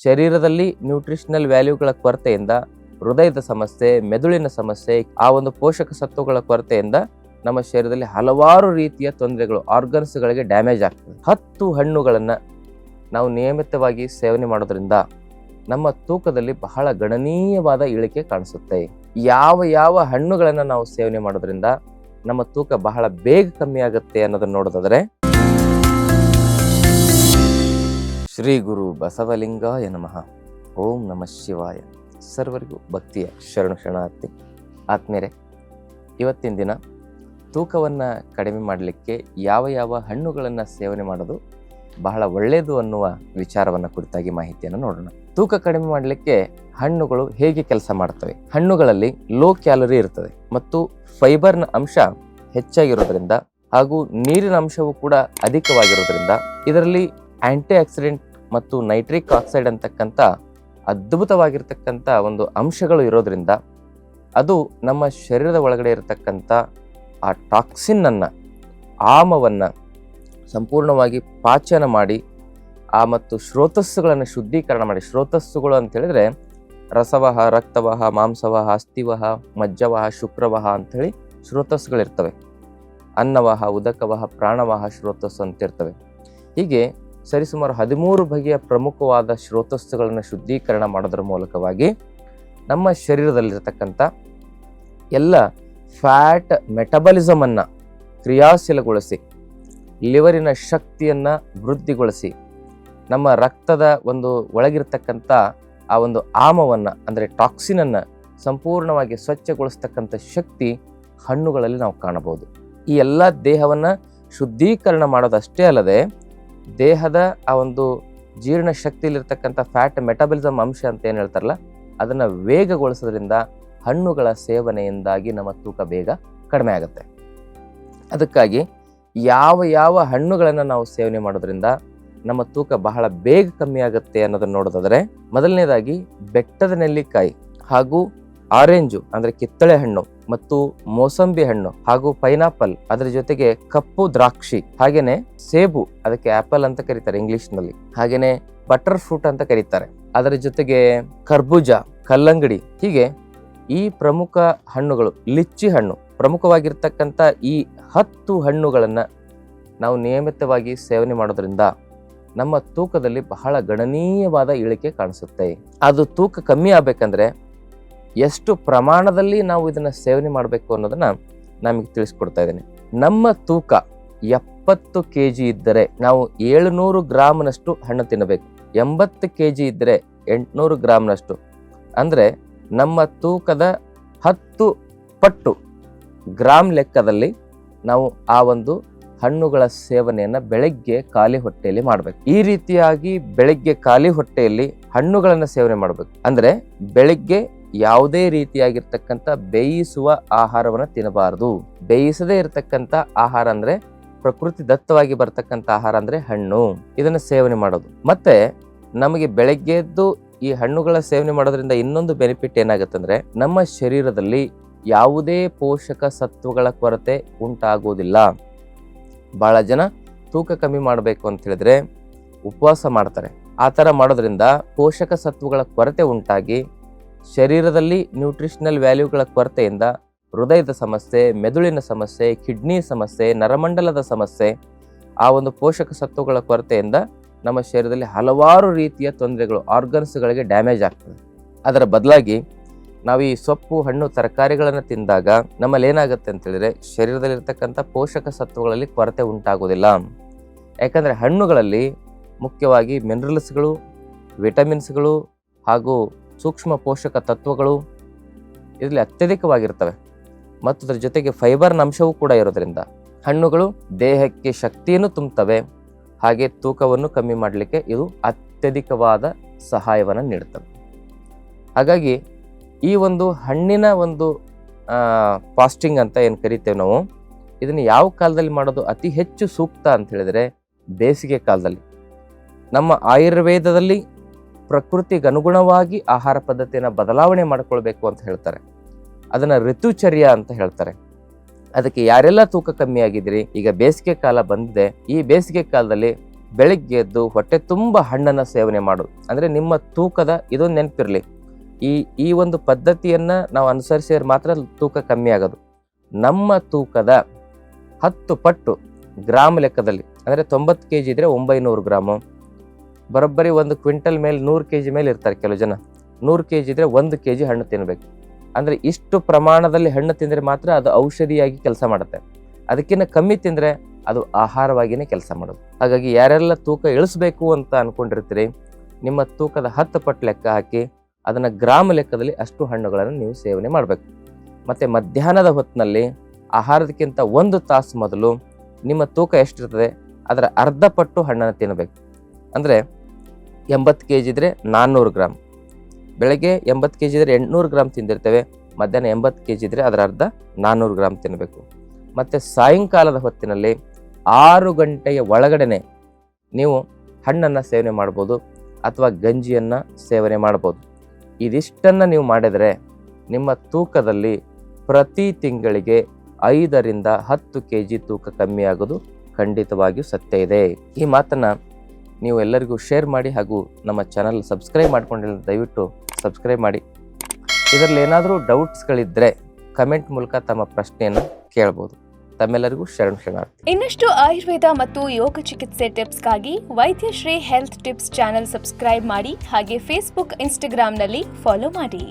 ಶರೀರದಲ್ಲಿ ನ್ಯೂಟ್ರಿಷನಲ್ ವ್ಯಾಲ್ಯೂಗಳ ಕೊರತೆಯಿಂದ ಹೃದಯದ ಸಮಸ್ಯೆ, ಮೆದುಳಿನ ಸಮಸ್ಯೆ, ಆ ಒಂದು ಪೋಷಕ ಸತ್ವಗಳ ಕೊರತೆಯಿಂದ ನಮ್ಮ ಶರೀರದಲ್ಲಿ ಹಲವಾರು ರೀತಿಯ ತೊಂದರೆಗಳು, ಆರ್ಗನ್ಸ್ಗಳಿಗೆ ಡ್ಯಾಮೇಜ್ ಆಗ್ತದೆ. 10 ಹಣ್ಣುಗಳನ್ನು ನಾವು ನಿಯಮಿತವಾಗಿ ಸೇವನೆ ಮಾಡೋದ್ರಿಂದ ನಮ್ಮ ತೂಕದಲ್ಲಿ ಬಹಳ ಗಣನೀಯವಾದ ಇಳಿಕೆ ಕಾಣಿಸುತ್ತೆ. ಯಾವ ಹಣ್ಣುಗಳನ್ನು ನಾವು ಸೇವನೆ ಮಾಡೋದ್ರಿಂದ ನಮ್ಮ ತೂಕ ಬಹಳ ಬೇಗ ಕಮ್ಮಿ ಆಗುತ್ತೆ ಅನ್ನೋದನ್ನ ನೋಡೋದಾದ್ರೆ, ಶ್ರೀ ಗುರು ಬಸವಲಿಂಗಾಯ ನಮಃ. ಓಂ ನಮಃ ಶಿವಾಯ. ಸರ್ವರಿಗೂ ಭಕ್ತಿಯ ಶರಣಾರ್ಥಿ. ಆತ್ಮೇರೆ, ಇವತ್ತಿನ ದಿನ ತೂಕವನ್ನು ಕಡಿಮೆ ಮಾಡಲಿಕ್ಕೆ ಯಾವ ಹಣ್ಣುಗಳನ್ನು ಸೇವನೆ ಮಾಡೋದು ಬಹಳ ಒಳ್ಳೆಯದು ಅನ್ನುವ ವಿಚಾರವನ್ನು ಕುರಿತಾಗಿ ಮಾಹಿತಿಯನ್ನು ನೋಡೋಣ. ತೂಕ ಕಡಿಮೆ ಮಾಡಲಿಕ್ಕೆ ಹಣ್ಣುಗಳು ಹೇಗೆ ಕೆಲಸ ಮಾಡ್ತವೆ? ಹಣ್ಣುಗಳಲ್ಲಿ ಲೋ ಕ್ಯಾಲರಿ ಇರ್ತದೆ ಮತ್ತು ಫೈಬರ್ನ ಅಂಶ ಹೆಚ್ಚಾಗಿರೋದ್ರಿಂದ ಹಾಗೂ ನೀರಿನ ಅಂಶವೂ ಕೂಡ ಅಧಿಕವಾಗಿರೋದ್ರಿಂದ ಇದರಲ್ಲಿ ಆಂಟಿ ಆಕ್ಸಿಡೆಂಟ್ ಮತ್ತು ನೈಟ್ರಿಕ್ ಆಕ್ಸೈಡ್ ಅಂತಕ್ಕಂಥ ಅದ್ಭುತವಾಗಿರ್ತಕ್ಕಂಥ ಒಂದು ಅಂಶಗಳು ಇರೋದ್ರಿಂದ ಅದು ನಮ್ಮ ಶರೀರದ ಒಳಗಡೆ ಇರತಕ್ಕಂಥ ಆ ಟಾಕ್ಸಿನ್ನನ್ನು, ಆಮವನ್ನು ಸಂಪೂರ್ಣವಾಗಿ ಪಾಚನ ಮಾಡಿ ಮತ್ತು ಶ್ರೋತಸ್ಸುಗಳನ್ನು ಶುದ್ಧೀಕರಣ ಮಾಡಿ. ಶ್ರೋತಸ್ಸುಗಳು ಅಂತ ಹೇಳಿದ್ರೆ ರಸವಹ, ರಕ್ತವಹ, ಮಾಂಸವಹ, ಅಸ್ಥಿವಹ, ಮಜ್ಜವಹ, ಶುಕ್ರವಹ ಅಂಥೇಳಿ ಶ್ರೋತಸ್ಸುಗಳಿರ್ತವೆ. ಅನ್ನವಹ, ಉದಕವಹ, ಪ್ರಾಣವಹ ಶ್ರೋತಸ್ಸು ಅಂತಿರ್ತವೆ. ಹೀಗೆ ಸರಿಸುಮಾರು 13 ಬಗೆಯ ಪ್ರಮುಖವಾದ ಶ್ರೋತಸ್ಸುಗಳನ್ನು ಶುದ್ಧೀಕರಣ ಮಾಡೋದ್ರ ಮೂಲಕವಾಗಿ ನಮ್ಮ ಶರೀರದಲ್ಲಿರ್ತಕ್ಕಂಥ ಎಲ್ಲ ಫ್ಯಾಟ್ ಮೆಟಬಲಿಸಮನ್ನು ಕ್ರಿಯಾಶೀಲಗೊಳಿಸಿ, ಲಿವರಿನ ಶಕ್ತಿಯನ್ನು ವೃದ್ಧಿಗೊಳಿಸಿ, ನಮ್ಮ ರಕ್ತದ ಒಂದು ಒಳಗಿರ್ತಕ್ಕಂಥ ಆ ಒಂದು ಆಮವನ್ನು ಅಂದರೆ ಟಾಕ್ಸಿನನ್ನು ಸಂಪೂರ್ಣವಾಗಿ ಸ್ವಚ್ಛಗೊಳಿಸ್ತಕ್ಕಂಥ ಶಕ್ತಿ ಹಣ್ಣುಗಳಲ್ಲಿ ನಾವು ಕಾಣಬಹುದು. ಈ ಎಲ್ಲ ದೇಹವನ್ನು ಶುದ್ಧೀಕರಣ ಮಾಡೋದಷ್ಟೇ ಅಲ್ಲದೆ ದೇಹದ ಆ ಒಂದು ಜೀರ್ಣ ಶಕ್ತಿಯಲ್ಲಿರ್ತಕ್ಕಂಥ ಫ್ಯಾಟ್ ಮೆಟಬಲಿಸಮ್ ಅಂಶ ಅಂತ ಏನು ಹೇಳ್ತಾರಲ್ಲ, ಅದನ್ನು ವೇಗಗೊಳಿಸೋದ್ರಿಂದ ಹಣ್ಣುಗಳ ಸೇವನೆಯಿಂದಾಗಿ ನಮ್ಮ ತೂಕ ಬೇಗ ಕಡಿಮೆ ಆಗುತ್ತೆ. ಅದಕ್ಕಾಗಿ ಯಾವ ಹಣ್ಣುಗಳನ್ನು ನಾವು ಸೇವನೆ ಮಾಡೋದ್ರಿಂದ ನಮ್ಮ ತೂಕ ಬಹಳ ಬೇಗ ಕಮ್ಮಿ ಆಗುತ್ತೆ ಅನ್ನೋದನ್ನು ನೋಡೋದಾದರೆ, ಮೊದಲನೇದಾಗಿ ಬೆಟ್ಟದ ನೆಲ್ಲಿಕಾಯಿ ಹಾಗೂ ಆರೆಂಜು ಅಂದ್ರೆ ಕಿತ್ತಳೆ ಹಣ್ಣು ಮತ್ತು ಮೋಸಂಬಿ ಹಣ್ಣು ಹಾಗೂ ಪೈನಾಪಲ್, ಅದರ ಜೊತೆಗೆ ಕಪ್ಪು ದ್ರಾಕ್ಷಿ, ಹಾಗೇನೆ ಸೇಬು, ಅದಕ್ಕೆ ಆಪಲ್ ಅಂತ ಕರೀತಾರೆ ಇಂಗ್ಲಿಷ್ ನಲ್ಲಿ, ಹಾಗೇನೆ ಬಟರ್ ಫ್ರೂಟ್ ಅಂತ ಕರೀತಾರೆ, ಅದರ ಜೊತೆಗೆ ಕರ್ಬೂಜ, ಕಲ್ಲಂಗಡಿ, ಹೀಗೆ ಈ ಪ್ರಮುಖ ಹಣ್ಣುಗಳು, ಲಿಚ್ಚಿ ಹಣ್ಣು, ಪ್ರಮುಖವಾಗಿರ್ತಕ್ಕಂಥ ಈ 10 ಹಣ್ಣುಗಳನ್ನು ನಾವು ನಿಯಮಿತವಾಗಿ ಸೇವನೆ ಮಾಡೋದ್ರಿಂದ ನಮ್ಮ ತೂಕದಲ್ಲಿ ಬಹಳ ಗಣನೀಯವಾದ ಇಳಿಕೆ ಕಾಣಿಸುತ್ತೆ. ಅದು ತೂಕ ಕಮ್ಮಿ ಆಗ್ಬೇಕಂದ್ರೆ ಎಷ್ಟು ಪ್ರಮಾಣದಲ್ಲಿ ನಾವು ಇದನ್ನ ಸೇವನೆ ಮಾಡಬೇಕು ಅನ್ನೋದನ್ನ ನಮಗೆ ತಿಳಿಸ್ಕೊಡ್ತಾ ಇದ್ದೇನೆ. ನಮ್ಮ ತೂಕ 70 kg ಇದ್ದರೆ ನಾವು 700 ಗ್ರಾಮ್ನಷ್ಟು ಹಣ್ಣು ತಿನ್ನಬೇಕು. 80 kg ಇದ್ದರೆ 800 ಗ್ರಾಮ್ನಷ್ಟು, ಅಂದ್ರೆ ನಮ್ಮ ತೂಕದ 10 ಪಟ್ಟು ಗ್ರಾಮ್ ಲೆಕ್ಕದಲ್ಲಿ ನಾವು ಆ ಒಂದು ಹಣ್ಣುಗಳ ಸೇವನೆಯನ್ನ ಬೆಳಗ್ಗೆ ಖಾಲಿ ಹೊಟ್ಟೆಯಲ್ಲಿ ಮಾಡಬೇಕು. ಈ ರೀತಿಯಾಗಿ ಬೆಳಗ್ಗೆ ಖಾಲಿ ಹೊಟ್ಟೆಯಲ್ಲಿ ಹಣ್ಣುಗಳನ್ನ ಸೇವನೆ ಮಾಡಬೇಕು. ಅಂದ್ರೆ ಬೆಳಗ್ಗೆ ಯಾವುದೇ ರೀತಿಯಾಗಿರ್ತಕ್ಕಂಥ ಬೇಯಿಸುವ ಆಹಾರವನ್ನು ತಿನ್ನಬಾರದು. ಬೇಯಿಸದೇ ಇರತಕ್ಕಂಥ ಆಹಾರ ಅಂದ್ರೆ ಪ್ರಕೃತಿ ದತ್ತವಾಗಿ ಬರ್ತಕ್ಕಂಥ ಆಹಾರ ಅಂದ್ರೆ ಹಣ್ಣು, ಇದನ್ನ ಸೇವನೆ ಮಾಡೋದು. ಮತ್ತೆ ನಮಗೆ ಬೆಳಗ್ಗೆ ಎದ್ದು ಈ ಹಣ್ಣುಗಳ ಸೇವನೆ ಮಾಡೋದ್ರಿಂದ ಇನ್ನೊಂದು ಬೆನಿಫಿಟ್ ಏನಾಗುತ್ತಂದ್ರೆ, ನಮ್ಮ ಶರೀರದಲ್ಲಿ ಯಾವುದೇ ಪೋಷಕ ಸತ್ವಗಳ ಕೊರತೆ ಉಂಟಾಗುವುದಿಲ್ಲ. ಬಹಳ ಜನ ತೂಕ ಕಮ್ಮಿ ಮಾಡಬೇಕು ಅಂತ ಹೇಳಿದ್ರೆ ಉಪವಾಸ ಮಾಡ್ತಾರೆ. ಆ ಥರ ಮಾಡೋದ್ರಿಂದ ಪೋಷಕ ಸತ್ವಗಳ ಕೊರತೆ ಉಂಟಾಗಿ ಶರೀರದಲ್ಲಿ ನ್ಯೂಟ್ರಿಷನಲ್ ವ್ಯಾಲ್ಯೂಗಳ ಕೊರತೆಯಿಂದ ಹೃದಯದ ಸಮಸ್ಯೆ, ಮೆದುಳಿನ ಸಮಸ್ಯೆ, ಕಿಡ್ನಿ ಸಮಸ್ಯೆ, ನರಮಂಡಲದ ಸಮಸ್ಯೆ, ಆ ಒಂದು ಪೋಷಕ ಸತ್ವಗಳ ಕೊರತೆಯಿಂದ ನಮ್ಮ ಶರೀರದಲ್ಲಿ ಹಲವಾರು ರೀತಿಯ ತೊಂದರೆಗಳು, ಆರ್ಗನ್ಸ್ಗಳಿಗೆ ಡ್ಯಾಮೇಜ್ ಆಗ್ತದೆ. ಅದರ ಬದಲಾಗಿ ನಾವು ಈ ಸೊಪ್ಪು, ಹಣ್ಣು, ತರಕಾರಿಗಳನ್ನು ತಿಂದಾಗ ನಮ್ಮಲ್ಲಿ ಏನಾಗುತ್ತೆ ಅಂತ ಹೇಳಿದ್ರೆ ಶರೀರದಲ್ಲಿರ್ತಕ್ಕಂಥ ಪೋಷಕ ಸತ್ವಗಳಲ್ಲಿ ಕೊರತೆ ಉಂಟಾಗೋದಿಲ್ಲ. ಯಾಕಂದರೆ ಹಣ್ಣುಗಳಲ್ಲಿ ಮುಖ್ಯವಾಗಿ ಮಿನರಲ್ಸ್ಗಳು, ವಿಟಮಿನ್ಸ್ಗಳು ಹಾಗೂ ಸೂಕ್ಷ್ಮ ಪೋಷಕ ತತ್ವಗಳು ಇದರಲ್ಲಿ ಅತ್ಯಧಿಕವಾಗಿರ್ತವೆ ಮತ್ತು ಅದರ ಜೊತೆಗೆ ಫೈಬರ್ನ ಅಂಶವೂ ಕೂಡ ಇರೋದ್ರಿಂದ ಹಣ್ಣುಗಳು ದೇಹಕ್ಕೆ ಶಕ್ತಿಯನ್ನು ತುಂಬುತ್ತವೆ, ಹಾಗೆ ತೂಕವನ್ನು ಕಮ್ಮಿ ಮಾಡಲಿಕ್ಕೆ ಇದು ಅತ್ಯಧಿಕವಾದ ಸಹಾಯವನ್ನು ನೀಡುತ್ತವೆ. ಹಾಗಾಗಿ ಈ ಒಂದು ಹಣ್ಣಿನ ಒಂದು ಫಾಸ್ಟಿಂಗ್ ಅಂತ ಏನು ಕರಿತೇವೆ ನಾವು, ಇದನ್ನು ಯಾವ ಕಾಲದಲ್ಲಿ ಮಾಡೋದು ಅತಿ ಹೆಚ್ಚು ಸೂಕ್ತ ಅಂತ ಹೇಳಿದರೆ ಬೇಸಿಗೆ ಕಾಲದಲ್ಲಿ. ನಮ್ಮ ಆಯುರ್ವೇದದಲ್ಲಿ ಪ್ರಕೃತಿಗೆ ಅನುಗುಣವಾಗಿ ಆಹಾರ ಪದ್ಧತಿಯನ್ನು ಬದಲಾವಣೆ ಮಾಡಿಕೊಳ್ಬೇಕು ಅಂತ ಹೇಳ್ತಾರೆ. ಅದನ್ನು ಋತುಚರ್ಯ ಅಂತ ಹೇಳ್ತಾರೆ. ಅದಕ್ಕೆ ಯಾರೆಲ್ಲ ತೂಕ ಕಮ್ಮಿ ಆಗಿದ್ದೀರಿ, ಈಗ ಬೇಸಿಗೆ ಕಾಲ ಬಂದಿದೆ, ಈ ಬೇಸಿಗೆ ಕಾಲದಲ್ಲಿ ಬೆಳಿಗ್ಗೆ ಎದ್ದು ಹೊಟ್ಟೆ ತುಂಬ ಹಣ್ಣನ್ನು ಸೇವನೆ ಮಾಡೋದು. ಅಂದರೆ ನಿಮ್ಮ ತೂಕದ ಇದೊಂದು ನೆನಪಿರಲಿ, ಈ ಒಂದು ಪದ್ಧತಿಯನ್ನು ನಾವು ಅನುಸರಿಸಿದ್ರೆ ಮಾತ್ರ ತೂಕ ಕಮ್ಮಿ ಆಗೋದು. ನಮ್ಮ ತೂಕದ 10 ಪಟ್ಟು ಗ್ರಾಮ್ ಲೆಕ್ಕದಲ್ಲಿ, ಅಂದರೆ 90 kg ಇದ್ರೆ 900 ಗ್ರಾಮು, ಬರೋಬ್ಬರಿ 1 ಕ್ವಿಂಟಲ್ ಮೇಲೆ 100 kg ಮೇಲೆ ಇರ್ತಾರೆ ಕೆಲವು ಜನ. 100 kg ಇದ್ರೆ 1 kg ಹಣ್ಣು ತಿನ್ನಬೇಕು. ಅಂದರೆ ಇಷ್ಟು ಪ್ರಮಾಣದಲ್ಲಿ ಹಣ್ಣು ತಿಂದರೆ ಮಾತ್ರ ಅದು ಔಷಧಿಯಾಗಿ ಕೆಲಸ ಮಾಡುತ್ತೆ. ಅದಕ್ಕಿಂತ ಕಮ್ಮಿ ತಿಂದರೆ ಅದು ಆಹಾರವಾಗಿಯೇ ಕೆಲಸ ಮಾಡೋದು. ಹಾಗಾಗಿ ಯಾರೆಲ್ಲ ತೂಕ ಇಳಿಸ್ಬೇಕು ಅಂತ ಅನ್ಕೊಂಡಿರ್ತೀರಿ, ನಿಮ್ಮ ತೂಕದ 10 ಪಟ್ಟು ಲೆಕ್ಕ ಹಾಕಿ ಅದನ್ನು ಗ್ರಾಮ್ ಲೆಕ್ಕದಲ್ಲಿ ಅಷ್ಟು ಹಣ್ಣುಗಳನ್ನು ನೀವು ಸೇವನೆ ಮಾಡಬೇಕು. ಮತ್ತು ಮಧ್ಯಾಹ್ನದ ಹೊತ್ತಿನಲ್ಲಿ ಆಹಾರದಕ್ಕಿಂತ 1 ತಾಸು ಮೊದಲು ನಿಮ್ಮ ತೂಕ ಎಷ್ಟಿರ್ತದೆ ಅದರ ಅರ್ಧ ಪಟ್ಟು ಹಣ್ಣನ್ನು ತಿನ್ನಬೇಕು. ಅಂದರೆ 80 kg ಇದ್ರೆ 400 ಗ್ರಾಮ್, ಬೆಳಗ್ಗೆ 80 kg ಇದ್ರೆ 800 ಗ್ರಾಮ್ ತಿಂದಿರ್ತೇವೆ, ಮಧ್ಯಾಹ್ನ 80 kg ಇದ್ರೆ ಅದರ ಅರ್ಧ 400 ಗ್ರಾಮ್ ತಿನ್ನಬೇಕು. ಮತ್ತು ಸಾಯಂಕಾಲದ ಹೊತ್ತಿನಲ್ಲಿ 6 ಗಂಟೆಯ ಒಳಗಡೆನೆ ನೀವು ಹಣ್ಣನ್ನು ಸೇವನೆ ಮಾಡ್ಬೋದು ಅಥವಾ ಗಂಜಿಯನ್ನು ಸೇವನೆ ಮಾಡ್ಬೋದು. ಇದಿಷ್ಟನ್ನು ನೀವು ಮಾಡಿದರೆ ನಿಮ್ಮ ತೂಕದಲ್ಲಿ ಪ್ರತಿ ತಿಂಗಳಿಗೆ 5 ರಿಂದ 10 kg ತೂಕ ಕಮ್ಮಿ ಆಗೋದು ಖಂಡಿತವಾಗಿಯೂ ಸತ್ಯ ಇದೆ. ಈ ಮಾತನ್ನು ನೀವು ಎಲ್ಲರಿಗೂ ಶೇರ್ ಮಾಡಿ ಹಾಗೂ ನಮ್ಮ ಚಾನಲ್ ಸಬ್ಸ್ಕ್ರೈಬ್ ಮಾಡ್ಕೊಂಡಿಲ್ಲ ದಯವಿಟ್ಟು ಸಬ್ಸ್ಕ್ರೈಬ್ ಮಾಡಿ. ಇದರಲ್ಲಿ ಏನಾದರೂ ಡೌಟ್ಸ್ಗಳಿದ್ದರೆ ಕಮೆಂಟ್ ಮೂಲಕ ತಮ್ಮ ಪ್ರಶ್ನೆಯನ್ನು ಕೇಳ್ಬೋದು. ತಮ್ಮೆಲ್ಲರಿಗೂ ಶರಣಾರ್ಥಿ. ಇನ್ನಷ್ಟು ಆಯುರ್ವೇದ ಮತ್ತು ಯೋಗ ಚಿಕಿತ್ಸೆ ಟಿಪ್ಸ್ಗಾಗಿ Vaidyashree health tips channel subscribe ಮಾಡಿ, ಹಾಗೆ ಫೇಸ್ಬುಕ್, ಇನ್ಸ್ಟಾಗ್ರಾಂನಲ್ಲಿ ಫಾಲೋ ಮಾಡಿ.